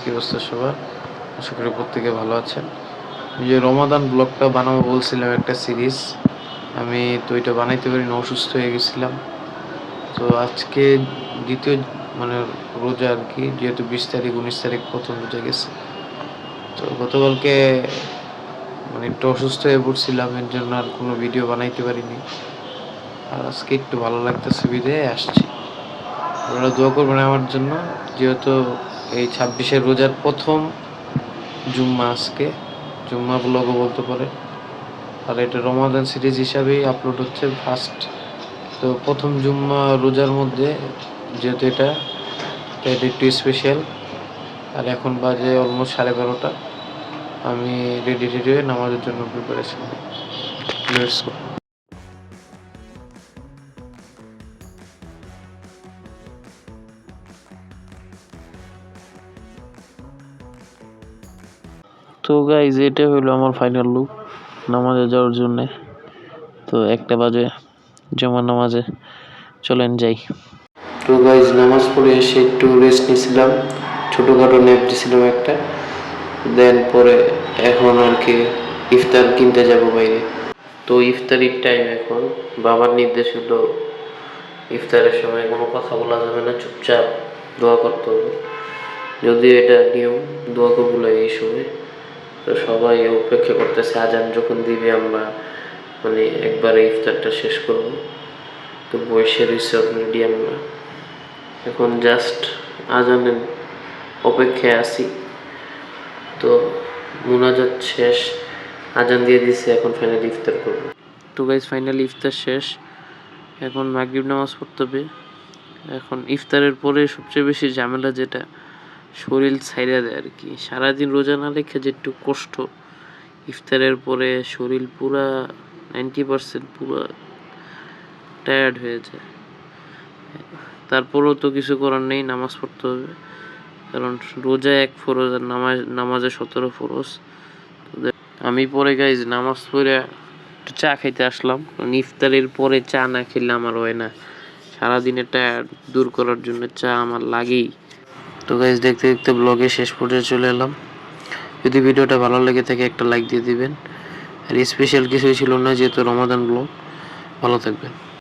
কি অবস্থা সবার? আশা করি প্রত্যেকে ভালো আছেন। এই যে রমাদান ব্লগটা বানাবো বলছিলাম, একটা সিরিজ, আমি তো এটা বানাইতে পারিনি, অসুস্থ হয়ে গেছিলাম। তো আজকে দ্বিতীয় মানে রোজা আর কি, যেহেতু 20 তারিখ 19 তারিখ প্রথম রোজা গেছে। তো গতকালকে একটু অসুস্থ হয়ে পড়ছিলাম, এর জন্য আর কোনো ভিডিও বানাইতে পারিনি। আর আজকে একটু ভালো লাগতেছে বিধায় আসছি। আপনারা দোয়া করবেন আমার জন্য, যেহেতু এই 26-এর রোজার প্রথম জুম্মা, আজকে জুম্মা ব্লগও বলতে পারে। আর এটা রমাদান সিরিজ হিসাবেই আপলোড হচ্ছে ফার্স্ট। তো প্রথম জুম্মা রোজার মধ্যে, যেহেতু এটা একটু স্পেশাল। আর এখন বাজে অলমোস্ট 12:30। আমি রেডি হয়ে নামাজের জন্য প্রিপারেশন। Let's go. তো গাইজ, এটা হলো আমার ফাইনাল লুক নামাজে যাওয়ার জন্যে। তো 1টা বাজে, জুমার নামাজে চলেন যাই। তো গাইজ, নামাজ পড়ে এসে একটু রেস্ট নিয়েছিলাম, ছোটোখাটো ন্যাপ দিয়েছিলাম একটা। দেন পরে এখন আর কি ইফতার কিনতে যাব বাইরে। তো ইফতারির টাইম এখন। বাবার নির্দেশ হলো ইফতারের সময় কোনো কথা বলা যাবে না, চুপচাপ দোয়া করতে হবে। যদিও এটা নিয়ম, দোয়া কবুল হয় এই সময়। তো সবাই অপেক্ষা করতেছে আজান যখন দিবে আমরা একবারে ইফতারটা শেষ করব। তো বসে রয়েছে অলরেডি আমরা, এখন জাস্ট আজানের অপেক্ষায় আছি। তো মুনাজাত শেষ, আজান দিয়ে দিছে, এখন ফাইনালি ইফতার করব। তো গাইজ, ফাইনালি ইফতার শেষ, এখন মাগরিব নামাজ পড়তে হবে। এখন ইফতারের পরে সবচেয়ে বেশি ঝামেলা যেটা, শরীর ছাইড়া দেয় আর কি। সারাদিন রোজা না রেখে যে একটু কষ্ট, ইফতারের পরে শরীর পুরা 90% পুরো টায়ার্ড হয়ে যায়। তারপরেও তো কিছু করার নেই, নামাজ পড়তে হবে, কারণ রোজা 1 ফরজ আর নামাজে 17 ফরজ। আমি পরে গাইজ নামাজ পড়ে একটু চা খাইতে আসলাম, কারণ ইফতারের পরে চা না খেলে আমার হয় না। সারাদিনের টায়ার্ড দূর করার জন্য চা আমার লাগেই। তো গাইজ, দেখতে দেখতে ব্লগে শেষ পর্যায়ে চলে এলাম। যদি ভিডিওটা ভালো লেগে থাকে একটা লাইক দিয়ে দিবেন। আর স্পেশাল কিছুই ছিল না, যেহেতু রমাদান ব্লগ। ভালো থাকবেন।